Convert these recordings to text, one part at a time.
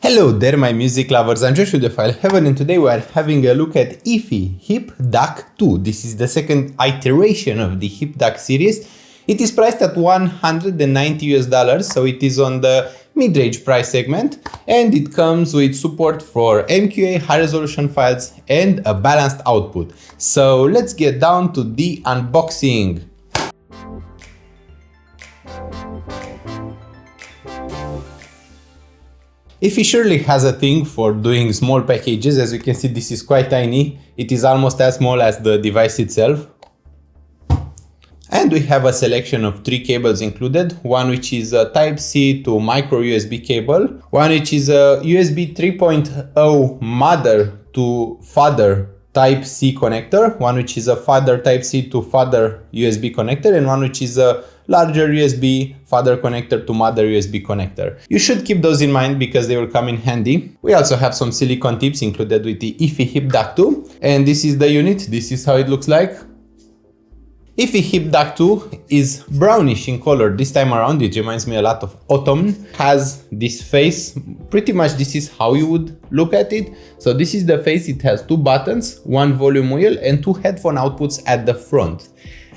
Hello there my music lovers, I'm Josh Audiophile Heaven, and today we are having a look at iFi hip-dac2. This is the second iteration of the hip-dac series. It is priced at $190, so it is on the mid-range price segment, and it comes with support for MQA, high resolution files and a balanced output. So let's get down to the unboxing. iFi surely has a thing for doing small packages. As you can see, this is quite tiny. It is almost as small as the device itself. And we have a selection of 3 cables included. One which is a Type-C to micro USB cable. One which is a USB 3.0 mother to father Type-C connector. One which is a father Type-C to father USB connector. And one which is a larger USB father connector to mother USB connector. You should keep those in mind because they will come in handy. We also have some silicone tips included with the iFi hip-dac2. And this is the unit. This is how it looks like. iFi hip-dac2 is brownish in color this time around. It reminds me a lot of autumn. Has this face. Pretty much this is how you would look at it. So this is the face. It has 2 buttons, 1 volume wheel and 2 headphone outputs at the front.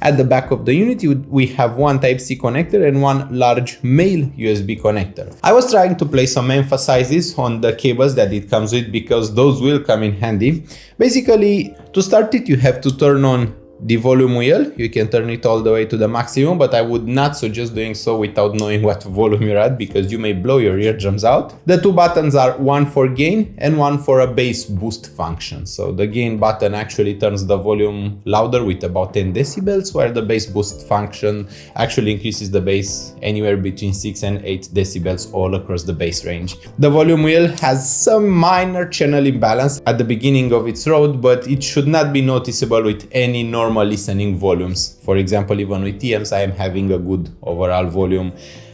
At the back of the unit, we have 1 Type-C connector and 1 large male USB connector. I was trying to place some emphasis on the cables that it comes with because those will come in handy. Basically, to start it, you have to turn on the volume wheel. You can turn it all the way to the maximum, but I would not suggest doing so without knowing what volume you're at because you may blow your eardrums out. The 2 buttons are 1 for gain and 1 for a bass boost function. So the gain button actually turns the volume louder with about 10 decibels, while the bass boost function actually increases the bass anywhere between 6 and 8 decibels all across the bass range. The volume wheel has some minor channel imbalance at the beginning of its road, but it should not be noticeable with any normal listening volumes. For example, even with IEMs, I am having a good overall volume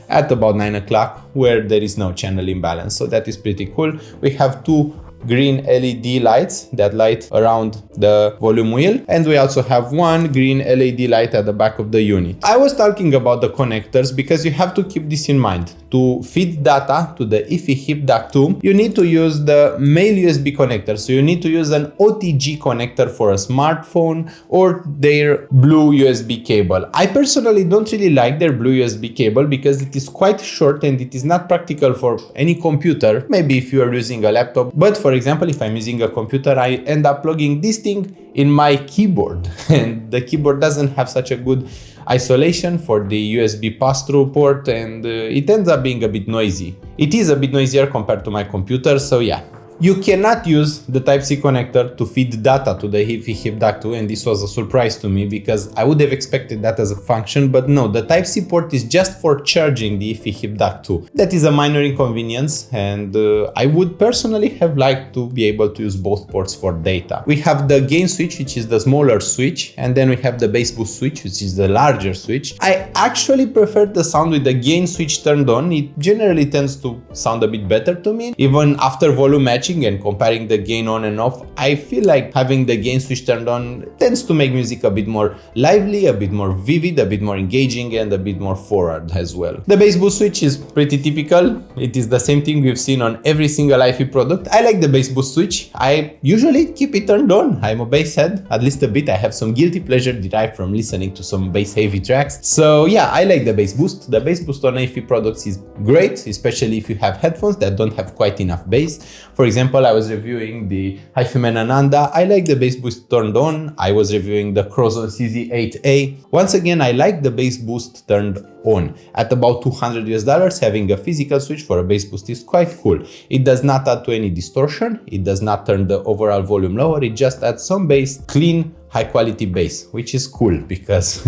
at about 9 o'clock where there is no channel imbalance. So that is pretty cool. We have 2 green LED lights that light around the volume wheel, and we also have 1 green LED light at the back of the unit. I was talking about the connectors because you have to keep this in mind. To feed data to the iFi hip-dac2, you need to use the male USB connector. So you need to use an OTG connector for a smartphone or their blue USB cable. I personally don't really like their blue USB cable because it is quite short and it is not practical for any computer. Maybe if you are using a laptop, but for example, if I'm using a computer, I end up plugging this thing in my keyboard and the keyboard doesn't have such a good isolation for the USB pass-through port, and it ends up being a bit noisy. It is a bit noisier compared to my computer, so yeah. You cannot use the Type-C connector to feed data to the iFi hip-dac2, and this was a surprise to me because I would have expected that as a function, but no, the Type-C port is just for charging the iFi hip-dac2. That is a minor inconvenience, and I would personally have liked to be able to use both ports for data. We have the gain switch, which is the smaller switch, and then we have the bass boost switch, which is the larger switch. I actually prefer the sound with the gain switch turned on. It generally tends to sound a bit better to me. Even after volume matching and comparing the gain on and off, I feel like having the gain switch turned on tends to make music a bit more lively, a bit more vivid, a bit more engaging and a bit more forward as well. The bass boost switch is pretty typical. It is the same thing we've seen on every single iFi product. I like the bass boost switch. I usually keep it turned on. I'm a bass head, at least a bit. I have some guilty pleasure derived from listening to some bass heavy tracks. So yeah, I like the bass boost. The bass boost on iFi products is great, especially if you have headphones that don't have quite enough bass. For example, I was reviewing the iFi Ananda. I like the bass boost turned on. I was reviewing the Crozon CZ8A. Once again, I like the bass boost turned on. At about $200, having a physical switch for a bass boost is quite cool. It does not add to any distortion. It does not turn the overall volume lower. It just adds some bass, clean, high quality bass, which is cool because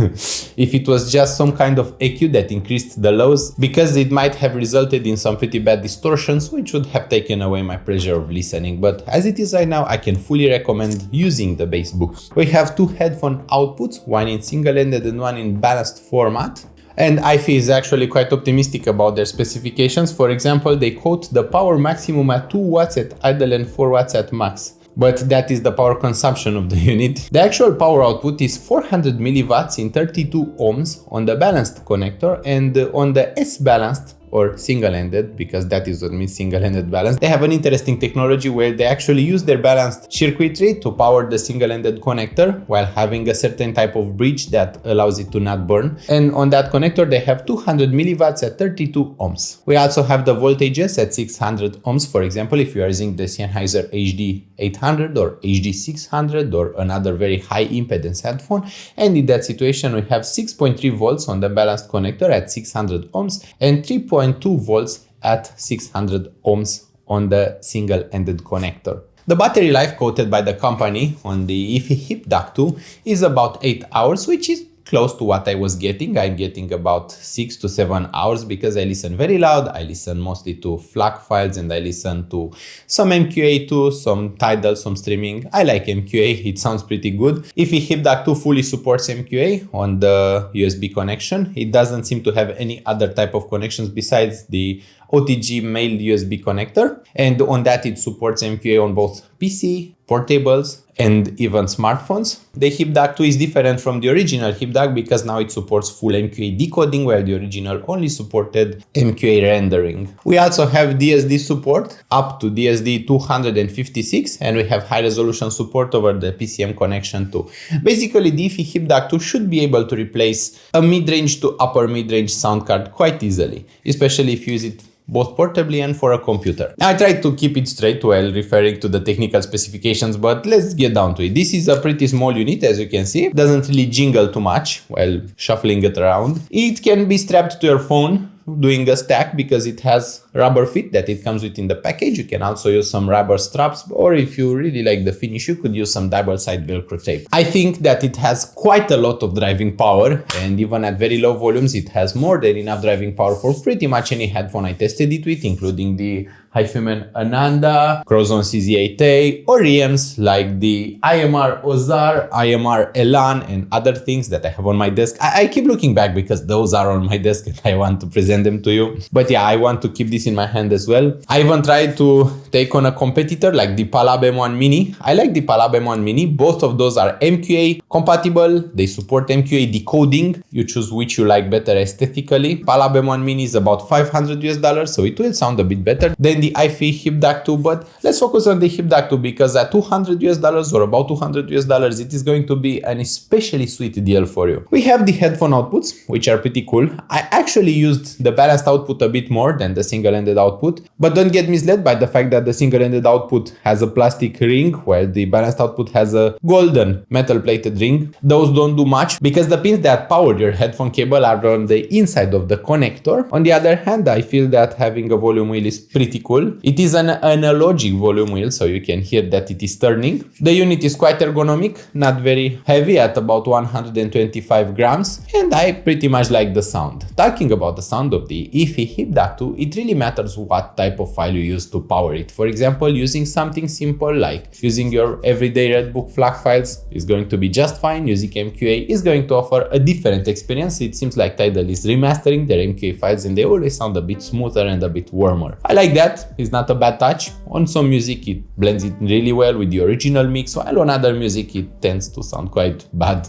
if it was just some kind of EQ that increased the lows, because it might have resulted in some pretty bad distortions, which would have taken away my pleasure of listening. But as it is right now, I can fully recommend using the bass boost. We have 2 headphone outputs, one in single-ended and one in balanced format. And iFi is actually quite optimistic about their specifications. For example, they quote the power maximum at 2 watts at idle and 4 watts at max. But that is the power consumption of the unit. The actual power output is 400 milliwatts in 32 ohms on the balanced connector, and on the S-balanced or single-ended, because that is what means single-ended balance. They have an interesting technology where they actually use their balanced circuitry to power the single-ended connector while having a certain type of bridge that allows it to not burn. And on that connector, they have 200 milliwatts at 32 ohms. We also have the voltages at 600 ohms. For example, if you are using the Sennheiser HD 800 or HD 600 or another very high impedance headphone. And in that situation, we have 6.3 volts on the balanced connector at 600 ohms and 3.2 volts at 600 ohms on the single-ended connector. The battery life quoted by the company on the iFi hip-dac2 is about 8 hours, which is close to what I was getting. I'm getting about 6 to 7 hours because I listen very loud. I listen mostly to FLAC files and I listen to some MQA too, some Tidal, some streaming. I like MQA, it sounds pretty good. iFi hip-dac2 fully supports MQA on the USB connection. It doesn't seem to have any other type of connections besides the OTG male USB connector. And on that it supports MQA on both PC, portables, and even smartphones. The hip-dac2 is different from the original hip-dac because now it supports full MQA decoding, while the original only supported MQA rendering. We also have DSD support up to DSD 256, and we have high resolution support over the PCM connection too. Basically, the iFi hip-dac2 should be able to replace a mid-range to upper mid-range sound card quite easily, especially if you use it both portably and for a computer. I tried to keep it straight while referring to the technical specifications, but let's get down to it. This is a pretty small unit, as you can see. It doesn't really jingle too much while shuffling it around. It can be strapped to your phone doing a stack because it has rubber fit that it comes with in the package. You can also use some rubber straps, or if you really like the finish, you could use some double-side Velcro tape. I think that it has quite a lot of driving power, and even at very low volumes, it has more than enough driving power for pretty much any headphone I tested it with, including the Hyphaman Ananda, Crozon CZ8A, or IEMs like the IMR Ozar, IMR Elan, and other things that I have on my desk. I keep looking back because those are on my desk and I want to present them to you. But yeah, I want to keep this in my hand as well. I even tried to take on a competitor like the Palab M1 Mini. I like the Palab M1 Mini. Both of those are MQA compatible. They support MQA decoding. You choose which you like better aesthetically. Palab M1 Mini is about $500, so it will sound a bit better than the iFi hip-dac2, but let's focus on the hip-dac2 because at $200 or about $200, it is going to be an especially sweet deal for you. We have the headphone outputs, which are pretty cool. I actually used the balanced output a bit more than the single-ended output, but don't get misled by the fact that the single-ended output has a plastic ring while the balanced output has a golden metal-plated ring. Those don't do much because the pins that power your headphone cable are on the inside of the connector. On the other hand, I feel that having a volume wheel is pretty cool. It is an analogic volume wheel, so you can hear that it is turning. The unit is quite ergonomic, not very heavy at about 125 grams, and I pretty much like the sound. Talking about the sound of the iFi hip-dac2, it really matters what type of file you use to power it. For example, using something simple like using your everyday Redbook FLAC files is going to be just fine. Using MQA is going to offer a different experience. It seems like Tidal is remastering their MQA files and they always sound a bit smoother and a bit warmer. I like that. It's not a bad touch. On some music it blends it really well with the original mix, while on other music it tends to sound quite bad.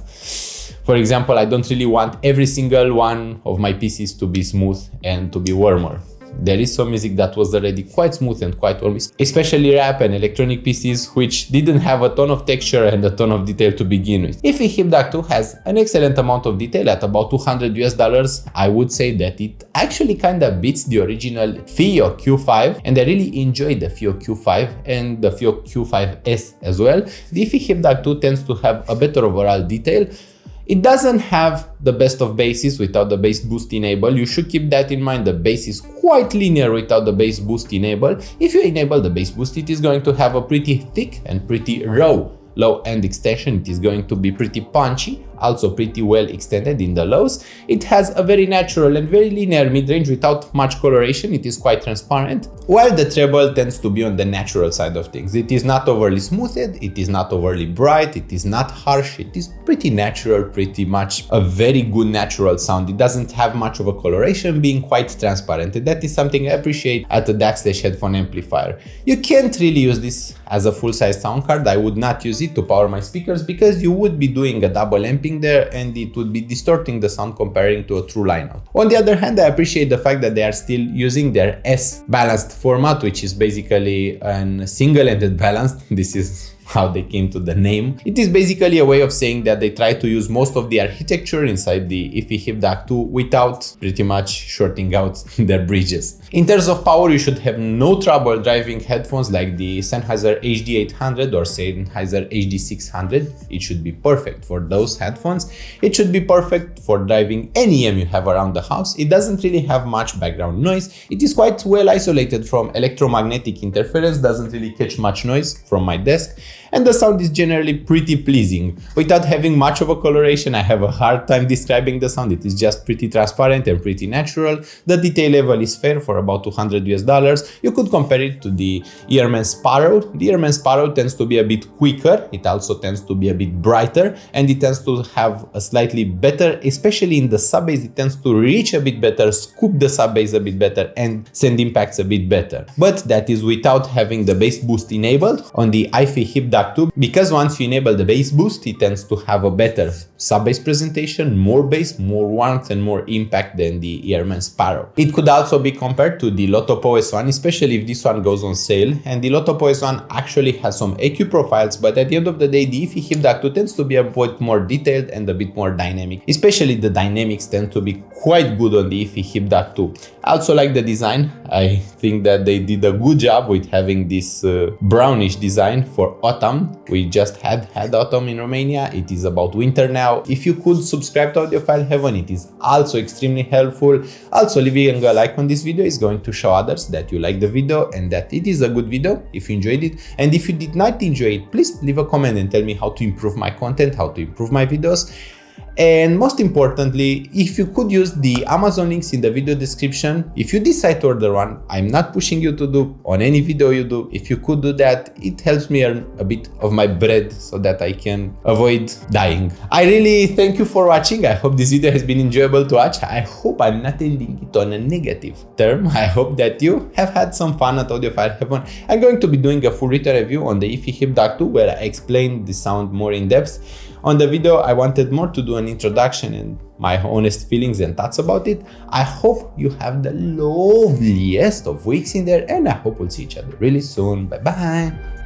For example, I don't really want every single one of my pieces to be smooth and to be warmer. There is some music that was already quite smooth and quite warm, especially rap and electronic pieces which didn't have a ton of texture and a ton of detail to begin with. iFi hip-dac2 has an excellent amount of detail at about $200. I would say that it actually kinda beats the original FiiO Q5, and I really enjoy the FiiO Q5 and the FiiO Q5S as well. The iFi hip-dac2 tends to have a better overall detail. It doesn't have the best of basses without the bass boost enable. You should keep that in mind. The bass is quite linear without the bass boost enable. If you enable the bass boost, it is going to have a pretty thick and pretty raw low end extension. It is going to be pretty punchy, also pretty well extended in the lows. It has a very natural and very linear mid-range without much coloration. It is quite transparent, while the treble tends to be on the natural side of things. It is not overly smoothed, it is not overly bright, it is not harsh, it is pretty natural, pretty much a very good natural sound. It doesn't have much of a coloration, being quite transparent, and that is something I appreciate at a DAC/headphone amplifier. You can't really use this as a full-size sound card. I would not use it. it to power my speakers, because you would be doing a double amping there and it would be distorting the sound comparing to a true line out. On the other hand, I appreciate the fact that they are still using their S balanced format, which is basically a single-ended balanced. This is how they came to the name. It is basically a way of saying that they try to use most of the architecture inside the iFi hip-dac2 without pretty much shorting out their bridges. In terms of power, you should have no trouble driving headphones like the Sennheiser HD800 or Sennheiser HD600. It should be perfect for those headphones. It should be perfect for driving any EM you have around the house. It doesn't really have much background noise. It is quite well isolated from electromagnetic interference, doesn't really catch much noise from my desk, and the sound is generally pretty pleasing. Without having much of a coloration, I have a hard time describing the sound. It is just pretty transparent and pretty natural. The detail level is fair for about $200 US. You could compare it to the IEMs Sparrow. The IEMs Sparrow tends to be a bit quicker. It also tends to be a bit brighter, and it tends to have a slightly better, especially in the sub bass, it tends to reach a bit better, scoop the sub bass a bit better, and send impacts a bit better. But that is without having the bass boost enabled on the iFi hip-dac2, because once you enable the bass boost, it tends to have a better sub bass presentation, more bass, more warmth, and more impact than the IEMs Sparrow. It could also be compared to the Lotto S1, especially if this one goes on sale, and the Lotto S1 actually has some EQ profiles, but at the end of the day, the iFi hip-dac2 tends to be a bit more detailed and a bit more dynamic. Especially the dynamics tend to be quite good on the iFi hip-dac2. I also like the design. I think that they did a good job with having this brownish design for autumn. We just had autumn in Romania. It is about winter now. If you could subscribe to Audiophile Heaven, it is also extremely helpful. Also, leaving a like on this video is going to show others that you like the video and that it is a good video if you enjoyed it. And if you did not enjoy it, please leave a comment and tell me how to improve my content, how to improve my videos. And most importantly, if you could use the Amazon links in the video description, if you decide to order one, I'm not pushing you to do on any video you do. If you could do that, it helps me earn a bit of my bread so that I can avoid dying. I really thank you for watching. I hope this video has been enjoyable to watch. I hope I'm not ending it on a negative term. I hope that you have had some fun at Audiophile Heaven. I'm going to be doing a full retail review on the iFi hip-dac2 where I explain the sound more in depth. On the video, I wanted more to do an introduction and my honest feelings and thoughts about it. I hope you have the loveliest of weeks in there, and I hope we'll see each other really soon. Bye bye.